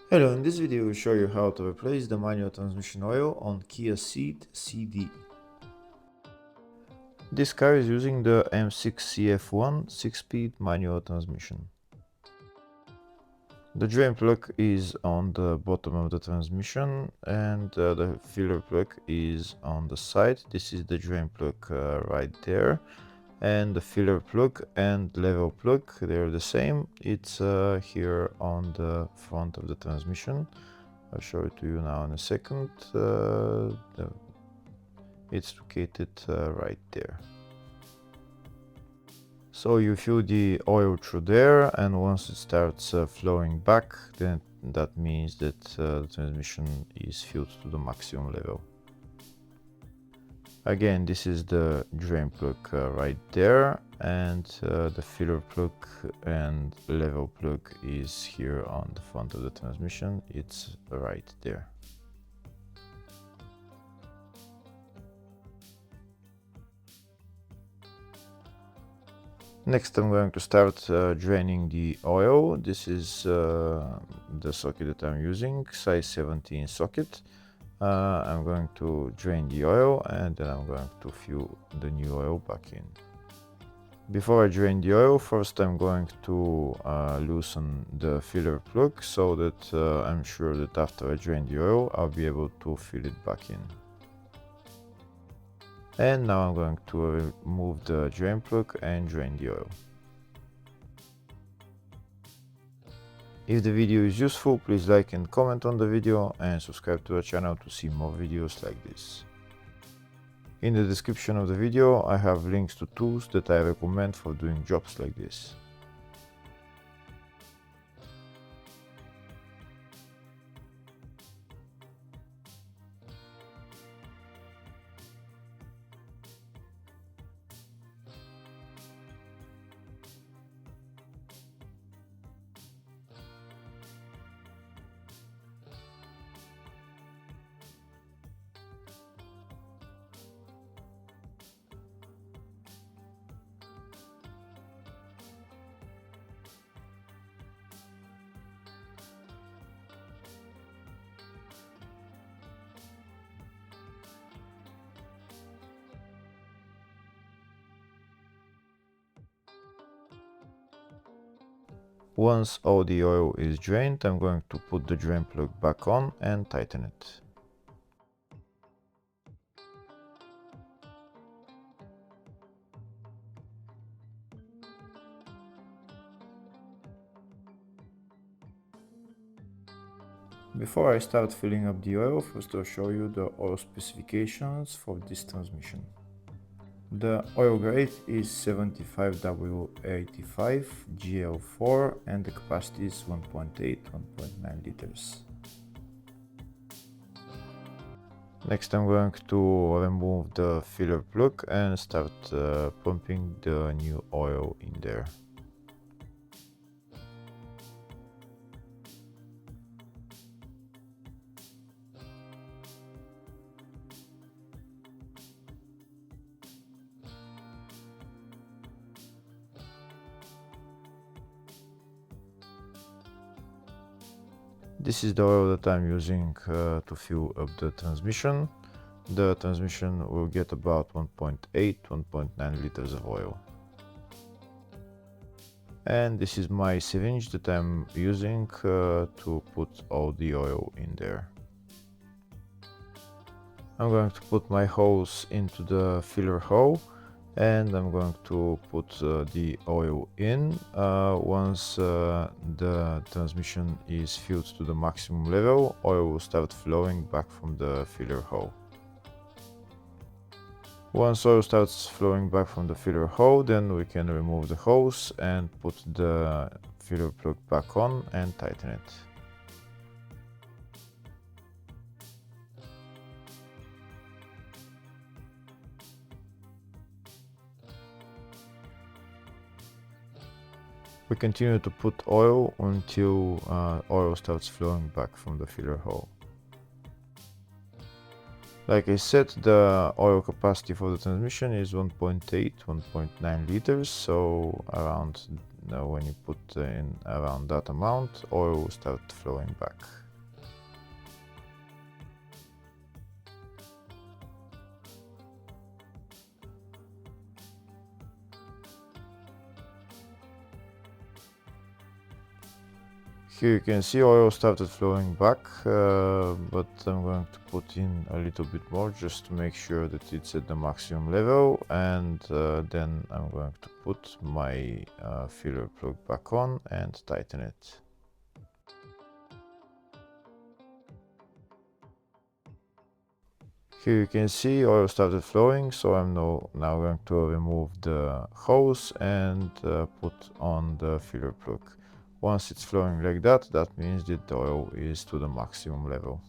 Hello, in this video I will show you how to replace the manual transmission oil on Kia Ceed CD. This car is using the M6CF1 6-speed manual transmission. The drain plug is on the bottom of the transmission and the filler plug is on the side. This is the drain plug right there, and the filler plug and level plug, they're the same. It's here on the front of the transmission. I'll show it to you now in a second. It's located right there. So you fill the oil through there, and once it starts flowing back, then that means that the transmission is filled to the maximum level. Again, this is the drain plug right there, and the filler plug and level plug is here on the front of the transmission. It's right there. Next, I'm going to start draining the oil. This is the socket that I'm using, size 17 socket. I'm going to drain the oil and then I'm going to fill the new oil back in. Before I drain the oil, first I'm going to loosen the filler plug so that I'm sure that after I drain the oil, I'll be able to fill it back in. And now I'm going to remove the drain plug and drain the oil. If the video is useful, please like and comment on the video and subscribe to the channel to see more videos like this. In the description of the video I have links to tools that I recommend for doing jobs like this. Once all the oil is drained, I'm going to put the drain plug back on and tighten it. Before I start filling up the oil, first I'll show you the oil specifications for this transmission. The oil grade is 75W85 GL4 and the capacity is 1.8-1.9 liters. Next I'm going to remove the filler plug and start pumping the new oil in there. This is the oil that I'm using to fill up the transmission. The transmission will get about 1.8-1.9 liters of oil. And this is my syringe that I'm using to put all the oil in there. I'm going to put my hose into the filler hole and I'm going to put the oil in. Once the transmission is filled to the maximum level, oil will start flowing back from the filler hole. Once oil starts flowing back from the filler hole, then we can remove the hose and put the filler plug back on and tighten it. We continue to put oil until oil starts flowing back from the filler hole. Like I said, the oil capacity for the transmission is 1.8-1.9 liters, so around when you put in around that amount, oil will start flowing back. Here you can see oil started flowing back, but I'm going to put in a little bit more just to make sure that it's at the maximum level, and then I'm going to put my filler plug back on and tighten it. Here you can see oil started flowing, so I'm now going to remove the hose and put on the filler plug. Once it's flowing like that, that means that the oil is to the maximum level.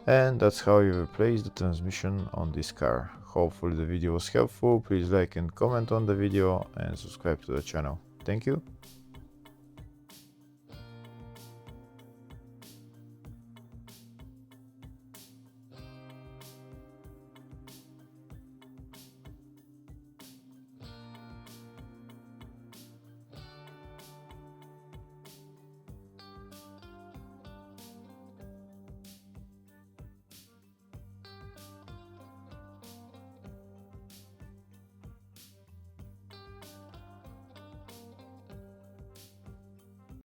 And that's how you replace the transmission on this car. Hopefully the video was helpful. Please like and comment on the video and subscribe to the channel. Thank you.